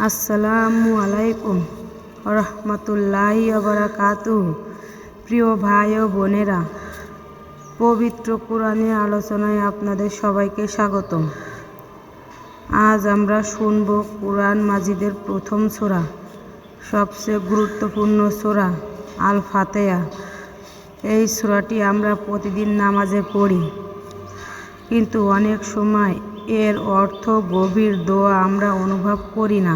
আসসালামু আলাইকুম রহমতুল্লাহি বারাকাতুহু। প্রিয় ভাই ও বোনেরা, পবিত্র কোরআনের আলোচনায় আপনাদের সবাইকে স্বাগতম। আজ আমরা শুনব কোরআন মাজিদের প্রথম সূরা, সবচেয়ে গুরুত্বপূর্ণ সূরা আল ফাতিহা। এই সূরাটি আমরা প্রতিদিন নামাজে পড়ি, কিন্তু অনেক সময় এর অর্থ গভীর দোয়া আমরা অনুভব করি না।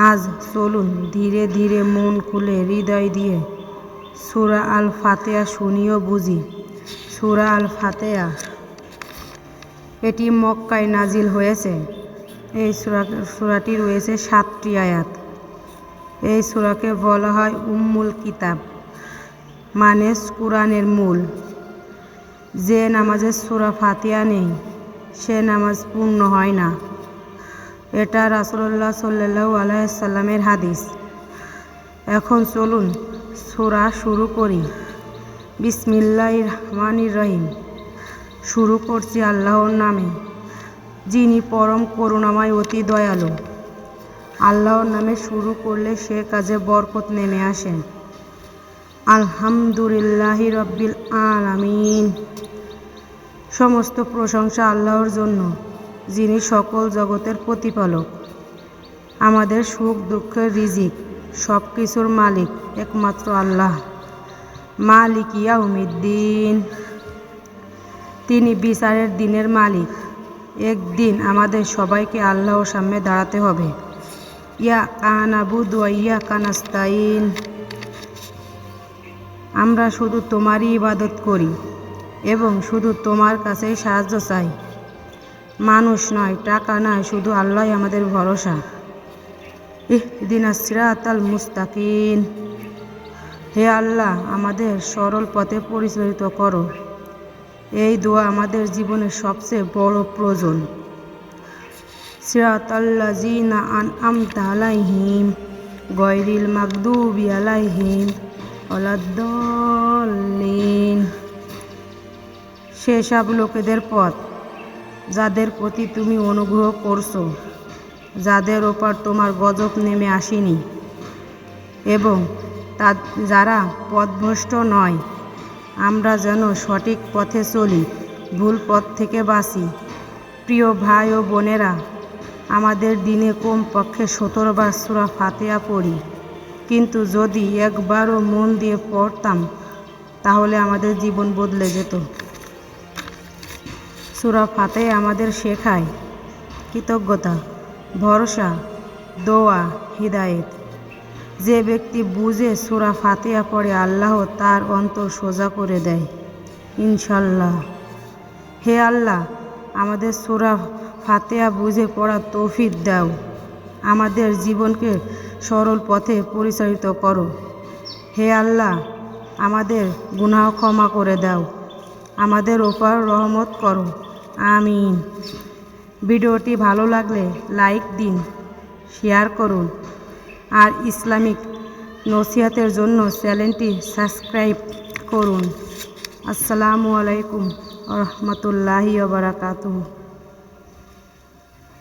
আজ চলুন ধীরে ধীরে মন খুলে হৃদয় দিয়ে সূরা আল ফাতিহা শুনিও বুঝি। সূরা আল ফাতিহা এটি মক্কায় নাজিল হয়েছে। এই সূরাটি রয়েছে 7টি আয়াত। এই সূরাকে বলা হয় উম্মুল কিতাব, মানে কোরআনের মূল। যে নামাজের সূরা ফাতিহা নেই সে নামাজ পূর্ণ হয় না। এটা রাসূলুল্লাহ সাল্লাল্লাহু আলাইহি সাল্লামের হাদিস। এখন চলুন সূরা শুরু করি। বিসমিল্লাহির রহমানির রহিম। শুরু করছি আল্লাহর নামে, যিনি পরম করুণাময় অতি দয়ালু। আল্লাহর নামে শুরু করলে সে কাজে বরকত নেমে আসে। আলহামদুলিল্লাহি রাব্বিল আলামিন। সমস্ত প্রশংসা আল্লাহর জন্য, যিনি সকল জগতের প্রতিপালক। আমাদের সুখ দুঃখের রিজিক সব কিছুর মালিক একমাত্র আল্লাহ। মালিক ইয়াউমিদ্দিন। তিনি বিচারের দিনের মালিক। একদিন আমাদের সবাইকে আল্লাহর সামনে দাঁড়াতে হবে। ইয়াকা নাবুদু ওয়া ইয়াকা নাস্তাইন। আমরা শুধু তোমারই ইবাদত করি এবং শুধু তোমার কাছেই সাহায্য চাই। মানুষ নয়, টাকা নয়, শুধু আল্লাহই আমাদের ভরসা। ইহদিনাস সিরাতাল মুস্তাকিম। হে আল্লাহ, আমাদের সরল পথে পরিচালিত করো। এই দোয়া আমাদের জীবনের সবচেয়ে বড় প্রয়োজন। সিরাতাল্লাযিনা আনআমতা আলাইহিম গায়রিল মাগদুবি আলাইহিম ওয়ালাদ-দাল্লিন। সেসব লোকেদের পথ যাদের প্রতি তুমি অনুগ্রহ করছো, যাদের ওপর তোমার গজব নেমে আসেনি, এবং যারা পথভ্রষ্ট নয়। আমরা যেন সঠিক পথে চলি, ভুল পথ থেকে বাঁচি। প্রিয় ভাই ও বোনেরা, আমাদের দিনে কমপক্ষে 17 বার সূরা ফাতিহা পড়ি, কিন্তু যদি একবারও মন দিয়ে পড়তাম তাহলে আমাদের জীবন বদলে যেত। সূরা ফাতিহা আমাদের শেখায় কৃতজ্ঞতা, ভরসা, দোয়া, হিদায়াত। যে ব্যক্তি বুঝে সূরা ফাতিহা পড়ে, আল্লাহ তার অন্তর সোজা করে দেয় ইনশাআল্লাহ। হে আল্লাহ, আমাদের সূরা ফাতিহা বুঝে পড়ার তৌফিক দাও। আমাদের জীবনকে সরল পথে পরিচালিত করো। হে আল্লাহ, আমাদের গুনাহ ক্ষমা করে দাও। আমাদের ওপর রহমত করো। আমিন। ভিডিওটি ভালো লাগলে লাইক দিন, শেয়ার করুন, আর ইসলামিক নসিহতের জন্য চ্যানেলটি সাবস্ক্রাইব করুন। আসসালামু আলাইকুম রহমতুল্লাহি বারাকাতুহু।